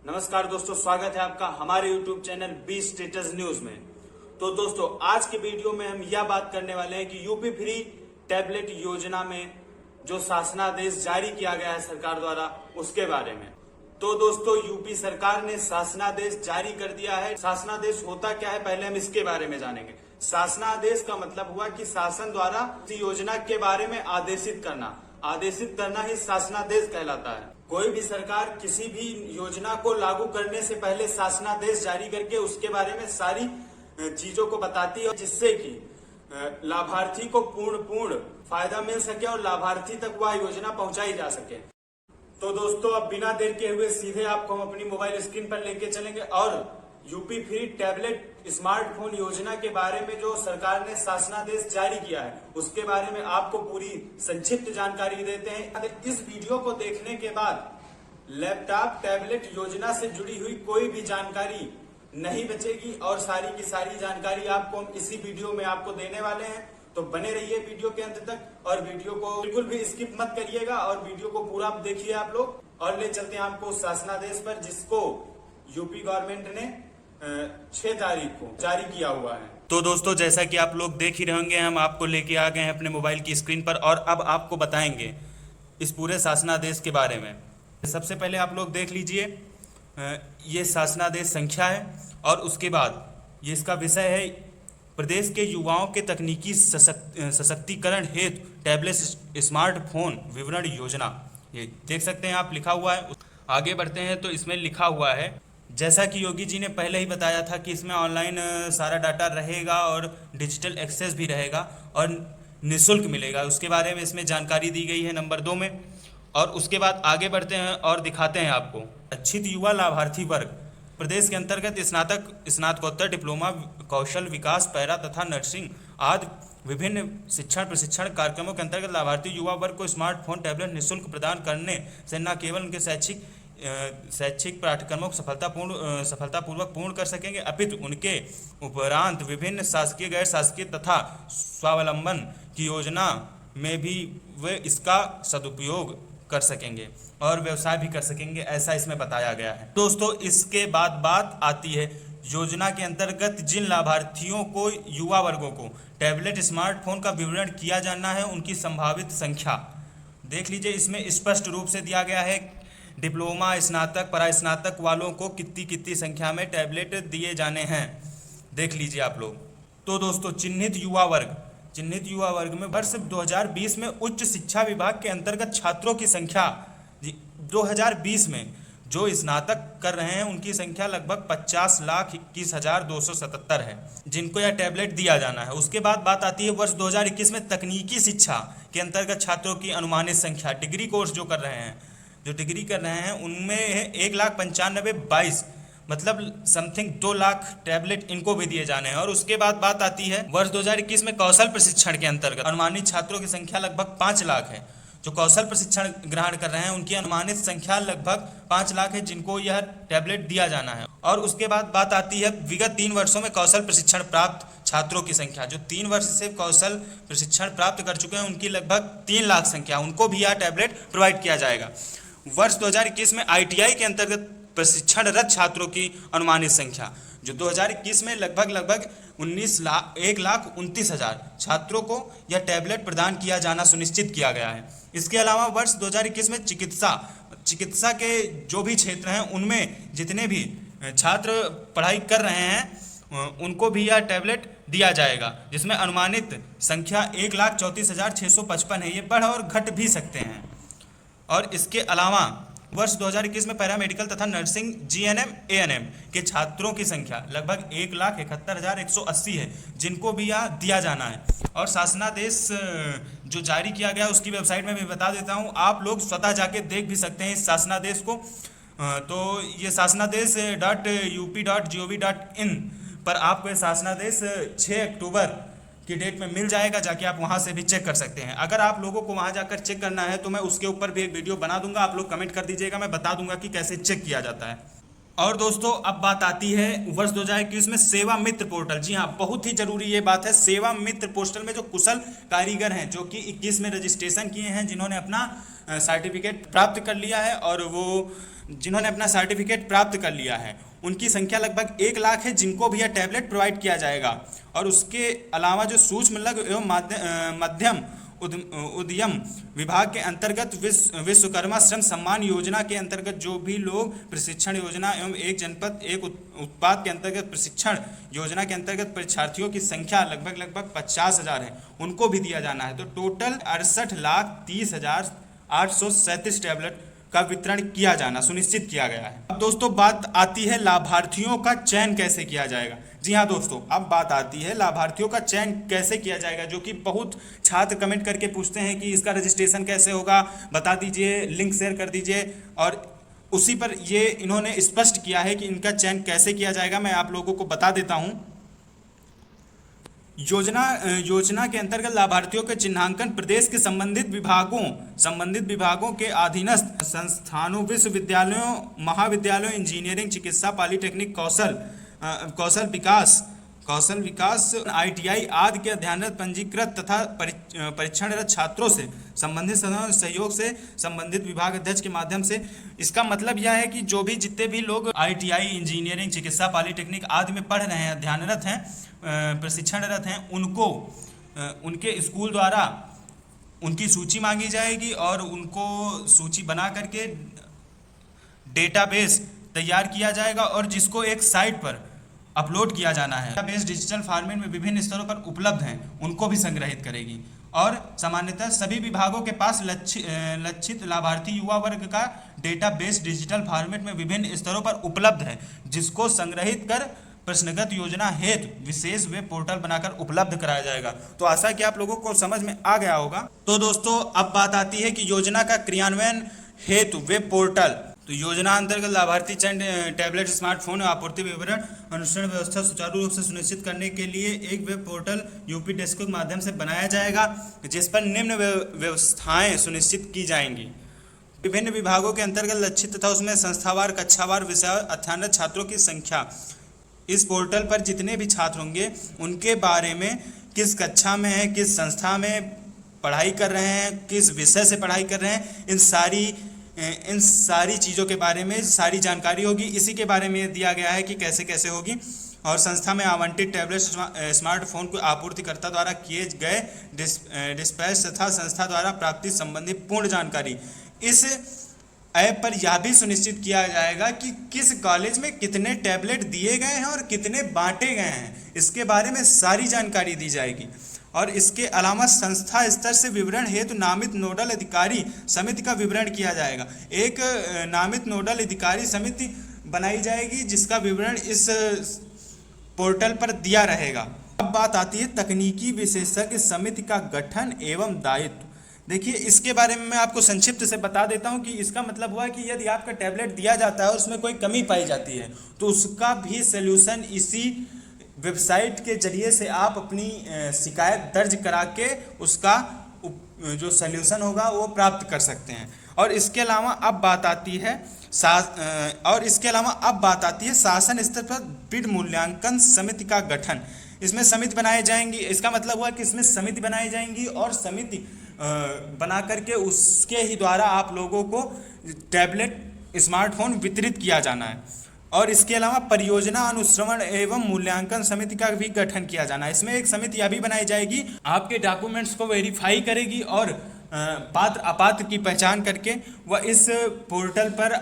नमस्कार दोस्तों, स्वागत है आपका हमारे YouTube channel B status news में। तो दोस्तों, आज के वीडियो में हम यह बात करने वाले हैं कि यूपी फ्री टैबलेट योजना में जो शासनादेश जारी किया गया है सरकार द्वारा, उसके बारे में। तो दोस्तों, यूपी सरकार ने शासनादेश जारी कर दिया है। शासनादेश होता क्या है, पहले हम इसके बारे में जानेंगे। शासनादेश का मतलब हुआ कि शासन द्वारा किसी योजना के बारे में आदेशित करना ही शासनादेश कहलाता है। कोई भी सरकार किसी भी योजना को लागू करने से पहले शासनादेश जारी करके उसके बारे में सारी चीजों को बताती है, जिससे कि लाभार्थी को पूर्ण फायदा मिल सके और लाभार्थी तक वह योजना पहुंचाई जा सके। तो दोस्तों, अब बिना देर के हुए सीधे आपको हम अपनी मोबाइल स्क्रीन पर लेके चलेंगे और यूपी फ्री टैबलेट स्मार्टफोन योजना के बारे में जो सरकार ने शासनादेश जारी किया है, उसके बारे में आपको पूरी संक्षिप्त जानकारी देते हैं। इस वीडियो को देखने के बाद लैपटॉप टैबलेट योजना से जुड़ी हुई कोई भी जानकारी नहीं बचेगी और सारी की सारी जानकारी आपको हम इसी वीडियो में आपको देने वाले हैं। तो बने रहिए वीडियो के अंत तक और वीडियो को बिल्कुल भी स्किप मत करिएगा और वीडियो को पूरा देखिए आप लोग। और ले चलते हैं आपको शासनादेश पर, जिसको यूपी गवर्नमेंट ने 6 तारीख को जारी किया हुआ है। तो दोस्तों, जैसा कि आप लोग देख ही रहे होंगे, हम आपको लेके आ गए हैं अपने मोबाइल की स्क्रीन पर और अब आपको बताएंगे इस पूरे शासनादेश के बारे में। सबसे पहले आप लोग देख लीजिए, ये शासनादेश संख्या है और उसके बाद ये इसका विषय है प्रदेश के युवाओं के तकनीकी सशक्तिकरण हेतु टैबलेट स्मार्टफोन विवरण योजना। ये देख सकते हैं आप, लिखा हुआ है। आगे बढ़ते हैं तो इसमें लिखा हुआ है, जैसा कि योगी जी ने पहले ही बताया था कि इसमें ऑनलाइन सारा डाटा रहेगा और डिजिटल एक्सेस भी रहेगा और निःशुल्क मिलेगा। उसके बारे में इसमें जानकारी दी गई है नंबर 2 में। और उसके बाद आगे बढ़ते हैं और दिखाते हैं आपको इच्छित युवा लाभार्थी वर्ग प्रदेश के अंतर्गत स्नातकोत्तर डिप्लोमा, कौशल विकास, पैरा तथा नर्सिंग आदि विभिन्न शिक्षण प्रशिक्षण कार्यक्रमों के अंतर्गत लाभार्थी युवा वर्ग को स्मार्टफोन टैबलेट निःशुल्क प्रदान करने से न केवल उनके शैक्षिक पाठ्यक्रमों को सफलतापूर्वक पूर्ण कर सकेंगे, अपितु उनके उपरांत विभिन्न शासकीय, गैर शासकीय तथा स्वावलंबन की योजना में भी वे इसका सदुपयोग कर सकेंगे और व्यवसाय भी कर सकेंगे, ऐसा इसमें बताया गया है। दोस्तों, इसके बाद बात आती है योजना के अंतर्गत जिन लाभार्थियों को, युवा वर्गों को टैबलेट स्मार्टफोन का विवरण किया जाना है, उनकी संभावित संख्या देख लीजिए। इसमें स्पष्ट रूप से दिया गया है डिप्लोमा, स्नातक, परास्नातक वालों को कितनी संख्या में टैबलेट दिए जाने हैं, देख लीजिए आप लोग। तो दोस्तों, चिन्हित युवा वर्ग में वर्ष 2020 में उच्च शिक्षा विभाग के अंतर्गत छात्रों की संख्या 2020 में जो स्नातक कर रहे हैं उनकी संख्या लगभग 50,21,277 है, जिनको यह टैबलेट दिया जाना है। उसके बाद बात आती है वर्ष 2021 में तकनीकी शिक्षा के अंतर्गत छात्रों की अनुमानित संख्या, डिग्री कोर्स जो कर रहे हैं उनमें 1,95,22 मतलब समथिंग 2 लाख टैबलेट इनको भी दिए जाने हैं। और उसके बाद बात आती है वर्ष 2021 में कौशल प्रशिक्षण के अंतर्गत अनुमानित छात्रों की संख्या लगभग 5 लाख है। जो कौशल प्रशिक्षण ग्रहण कर रहे हैं उनकी अनुमानित संख्या लगभग 5 लाख है, जिनको यह टैबलेट दिया जाना है। और उसके बाद बात आती है विगत 3 वर्षों में कौशल प्रशिक्षण प्राप्त छात्रों की संख्या, जो 3 वर्ष से कौशल प्रशिक्षण प्राप्त कर चुके हैं उनकी लगभग 3 लाख संख्या, उनको भी यह टैबलेट प्रोवाइड किया जाएगा। वर्ष 2021 में ITI के अंतर्गत प्रशिक्षणरत छात्रों की अनुमानित संख्या, जो 2021 में लगभग 1,29,000 छात्रों को यह टैबलेट प्रदान किया जाना सुनिश्चित किया गया है। इसके अलावा वर्ष 2021 में चिकित्सा के जो भी क्षेत्र हैं उनमें जितने भी छात्र पढ़ाई कर रहे हैं उनको भी यह टैबलेट दिया जाएगा, जिसमें अनुमानित संख्या 1,34,655 है। ये बढ़ और घट भी सकते हैं। और इसके अलावा वर्ष 2021 में पैरामेडिकल तथा नर्सिंग GNM ANM के छात्रों की संख्या लगभग 1,71,180 है, जिनको भी यह दिया जाना है। और शासनादेश जो जारी किया गया उसकी वेबसाइट में भी बता देता हूँ, आप लोग स्वतः जाके देख भी सकते हैं इस शासनादेश को। तो ये शासनादेश .up.gov.in पर आपको ये शासनादेश 6 अक्टूबर की डेट में मिल जाएगा, जाके आप वहां से भी चेक कर सकते हैं। अगर आप लोगों को वहां जाकर चेक करना है तो मैं उसके ऊपर भी एक वीडियो बना दूंगा, आप लोग कमेंट कर दीजिएगा, मैं बता दूंगा कि कैसे चेक किया जाता है। और दोस्तों, अब बात आती है वर्ष 2021 में सेवा मित्र पोर्टल। जी हाँ, बहुत ही जरूरी ये बात है। सेवा मित्र पोर्टल में जो कुशल कारीगर हैं, जो कि 21 में रजिस्ट्रेशन किए हैं, जिन्होंने अपना सर्टिफिकेट प्राप्त कर लिया है और वो जिन्होंने अपना सर्टिफिकेट प्राप्त कर लिया है, उनकी संख्या लगभग 1 लाख है जिनको भी यह टैबलेट प्रोवाइड किया जाएगा। और उसके अलावा जो सूक्ष्म लघु एवं मध्यम उद्यम विभाग के अंतर्गत विश्वकर्मा श्रम सम्मान योजना के अंतर्गत जो भी लोग प्रशिक्षण योजना एवं एक जनपद एक उत्पाद के अंतर्गत प्रशिक्षण योजना के अंतर्गत परीक्षार्थियों की संख्या लगभग 50,000 है, उनको भी दिया जाना है। तो टोटल 68,30,837 टैबलेट का वितरण किया जाना सुनिश्चित किया गया है। अब दोस्तों बात आती है लाभार्थियों का चयन कैसे किया जाएगा। जी हाँ दोस्तों, अब बात आती है लाभार्थियों का चयन कैसे किया जाएगा, जो कि बहुत छात्र कमेंट करके पूछते हैं कि इसका रजिस्ट्रेशन कैसे होगा, बता दीजिए, लिंक शेयर कर दीजिए। और उसी पर ये इन्होंने स्पष्ट किया है कि इनका चयन कैसे किया जाएगा। मैं आप लोगों को बता देता हूँ। योजना के अंतर्गत लाभार्थियों के चिन्हांकन प्रदेश के संबंधित विभागों के अधीनस्थ संस्थानों, विश्वविद्यालयों, महाविद्यालयों, इंजीनियरिंग, चिकित्सा, पॉलिटेक्निक, कौशल विकास, ITI आदि के अध्ययनरत पंजीकृत तथा परीक्षणरत छात्रों से संबंधित सहयोग से संबंधित विभाग अध्यक्ष के माध्यम से। इसका मतलब यह है कि जो भी जितने भी लोग ITI, इंजीनियरिंग, चिकित्सा, पॉलिटेक्निक आदि में पढ़ रहे हैं, अध्ययनरत हैं, प्रशिक्षणरत हैं, उनको उनके स्कूल द्वारा उनकी सूची मांगी जाएगी और उनको सूची बना करके डेटाबेस तैयार किया जाएगा और जिसको एक साइट पर अपलोड किया जाना है। डेटाबेस डिजिटल फॉर्मेट में विभिन्न स्तरों पर उपलब्ध हैं, उनको भी संग्रहित करेगी। और सामान्यतः सभी विभागों के पास लक्षित लाभार्थी युवा वर्ग का डेटाबेस डिजिटल फॉर्मेट में विभिन्न स्तरों पर उपलब्ध है, जिसको संग्रहित कर प्रश्नगत योजना हेतु विशेष वेब पोर्टल बनाकर उपलब्ध कराया जाएगा। तो आशा कि आप लोगों को समझ में आ गया होगा। तो दोस्तों अब बात आती है कि योजना का क्रियान्वयन हेतु वेब पोर्टल। तो योजना अंतर्गत लाभार्थी चयन टैबलेट, स्मार्टफोन आपूर्ति विवरण अनुसरण व्यवस्था सुचारू रूप से सुनिश्चित करने के लिए एक वेब पोर्टल यूपी डेस्को के माध्यम से बनाया जाएगा, जिस पर निम्न व्यवस्थाएं सुनिश्चित की जाएंगी। विभिन्न विभागों के अंतर्गत लक्षित तथा उसमें संस्थावार, कक्षावार, विषय अध्ययनरत छात्रों की संख्या। इस पोर्टल पर जितने भी छात्र होंगे उनके बारे में, किस कक्षा में है, किस संस्था में पढ़ाई कर रहे हैं, किस विषय से पढ़ाई कर रहे हैं, इन सारी चीज़ों के बारे में सारी जानकारी होगी। इसी के बारे में दिया गया है कि कैसे कैसे होगी। और संस्था में आवंटित टैबलेट स्मार्टफोन को आपूर्तिकर्ता द्वारा किए गए डिस्पैच तथा संस्था द्वारा प्राप्ति संबंधी पूर्ण जानकारी। इस ऐप पर यह भी सुनिश्चित किया जाएगा कि किस कॉलेज में कितने टैबलेट दिए गए हैं और कितने बांटे गए हैं, इसके बारे में सारी जानकारी दी जाएगी। और इसके अलावा संस्था स्तर से विवरण हेतु नामित नोडल अधिकारी समिति का विवरण किया जाएगा। एक नामित नोडल अधिकारी समिति बनाई जाएगी जिसका विवरण इस पोर्टल पर दिया रहेगा। अब बात आती है तकनीकी विशेषज्ञ समिति का गठन एवं दायित्व। देखिए, इसके बारे में मैं आपको संक्षिप्त से बता देता हूं कि इसका मतलब हुआ कि यदि आपका टैबलेट दिया जाता है और उसमें कोई कमी पाई जाती है तो उसका भी सल्यूशन इसी वेबसाइट के जरिए से आप अपनी शिकायत दर्ज करा के उसका जो सल्यूशन होगा वो प्राप्त कर सकते हैं। और इसके अलावा अब बात आती है शासन स्तर पर बिड मूल्यांकन समिति का गठन। इसमें समिति बनाए जाएंगी। इसका मतलब हुआ कि इसमें समिति बनाई जाएंगी और समिति बना करके उसके ही द्वारा आप लोगों को टैबलेट, स्मार्टफोन वितरित किया जाना है। और इसके अलावा परियोजना अनुश्रवण एवं मूल्यांकन समिति का भी गठन किया जाना है। इसमें एक समिति यह भी बनाई जाएगी, आपके डॉक्यूमेंट्स को वेरीफाई करेगी और पात्र अपात्र की पहचान करके वह इस पोर्टल पर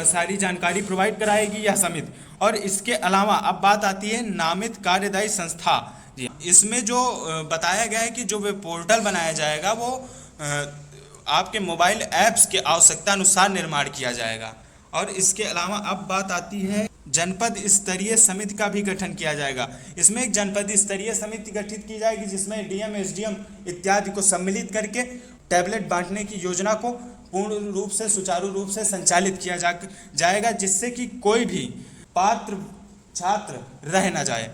सारी जानकारी प्रोवाइड कराएगी यह समिति। और इसके अलावा अब बात आती है नामित कार्यदायी संस्था। जी, इसमें जो बताया गया है कि जो वे पोर्टल बनाया जाएगा वो आपके मोबाइल ऐप्स के आवश्यकता अनुसार निर्माण किया जाएगा। और इसके अलावा अब बात आती है जनपद स्तरीय समिति का भी गठन किया जाएगा। इसमें एक जनपद स्तरीय समिति गठित की जाएगी जिसमें DM, SDM इत्यादि को सम्मिलित करके टैबलेट बांटने की योजना को पूर्ण रूप से सुचारू रूप से संचालित किया जाएगा, जिससे कि कोई भी पात्र छात्र रह न जाए।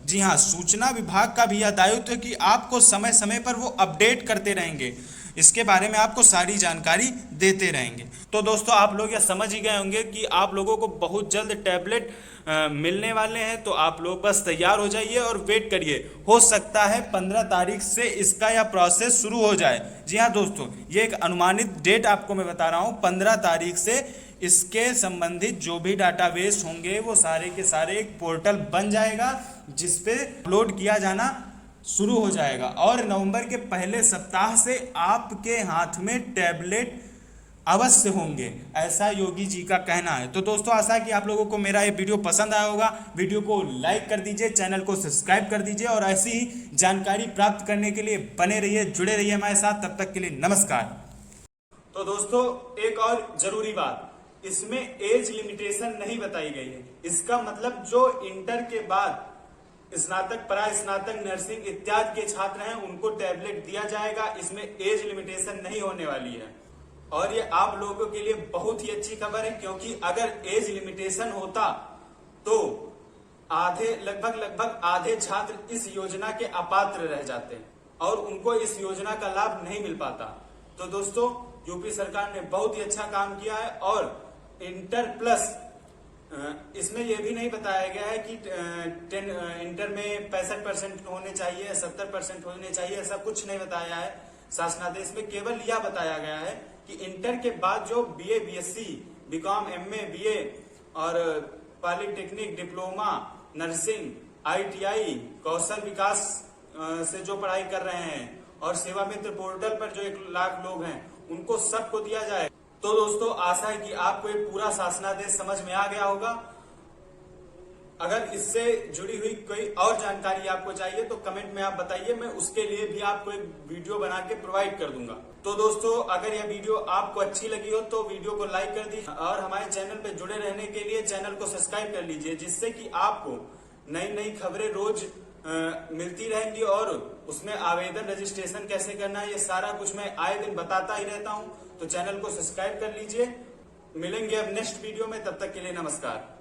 जी हाँ, सूचना विभाग का भी यह दायित्व है कि आपको समय समय पर वो अपडेट करते रहेंगे, इसके बारे में आपको सारी जानकारी देते रहेंगे। तो दोस्तों आप लोग यह समझ ही गए होंगे कि आप लोगों को बहुत जल्द टैबलेट मिलने वाले हैं। तो आप लोग बस तैयार हो जाइए और वेट करिए। हो सकता है 15 तारीख से इसका यह प्रोसेस शुरू हो जाए। जी हाँ दोस्तों, ये एक अनुमानित डेट आपको मैं बता रहा हूँ। 15 तारीख से इसके संबंधित जो भी डाटाबेस होंगे वो सारे के सारे एक पोर्टल बन जाएगा जिसपे अपलोड किया जाना शुरू हो जाएगा और नवंबर के पहले सप्ताह से आपके हाथ में टैबलेट अवश्य होंगे, ऐसा योगी जी का कहना है। तो दोस्तों आशा है कि आप लोगों को मेरा ये वीडियो पसंद आया होगा। वीडियो को लाइक कर दीजिए, चैनल को सब्सक्राइब कर दीजिए और ऐसी ही जानकारी प्राप्त करने के लिए बने रहिए, जुड़े रहिए हमारे साथ। तब तक के लिए नमस्कार। तो दोस्तों एक और जरूरी बात, इसमें एज लिमिटेशन नहीं बताई गई है। इसका मतलब जो इंटर के बाद स्नातक, परास्नातक, नर्सिंग इत्यादि के छात्र हैं उनको टैबलेट दिया जाएगा। इसमें एज लिमिटेशन नहीं होने वाली है और ये आप लोगों के लिए बहुत ही अच्छी खबर है, क्योंकि अगर एज लिमिटेशन होता तो लगभग आधे छात्र इस योजना के अपात्र रह जाते और उनको इस योजना का लाभ नहीं मिल पाता। तो दोस्तों यूपी सरकार ने बहुत ही अच्छा काम किया है और इंटर प्लस, इसमें यह भी नहीं बताया गया है कि इंटर में 65% होने चाहिए, 70% होने चाहिए, ऐसा कुछ नहीं बताया है शासनादेश में। केवल यह बताया गया है कि इंटर के बाद जो BA, BSc, BCom, MA, BA और पॉलिटेक्निक, डिप्लोमा, नर्सिंग, आईटीआई, कौशल विकास से जो पढ़ाई कर रहे हैं और सेवा मित्र पोर्टल पर जो 1 लाख लोग हैं उनको सबको दिया जाए। तो दोस्तों आशा है कि आपको ये पूरा शासनादेश समझ में आ गया होगा। अगर इससे जुड़ी हुई कोई और जानकारी आपको चाहिए तो कमेंट में आप बताइए, मैं उसके लिए भी आपको एक वीडियो बना के प्रोवाइड कर दूंगा। तो दोस्तों अगर यह वीडियो आपको अच्छी लगी हो तो वीडियो को लाइक कर दीजिए और हमारे चैनल पे जुड़े रहने के लिए चैनल को सब्सक्राइब कर लीजिए, जिससे कि आपको नई नई खबरें रोज मिलती रहेंगी और उसमें आवेदन, रजिस्ट्रेशन कैसे करना है ये सारा कुछ मैं आए दिन बताता ही रहता हूँ। तो चैनल को सब्सक्राइब कर लीजिए। मिलेंगे अब नेक्स्ट वीडियो में, तब तक के लिए नमस्कार।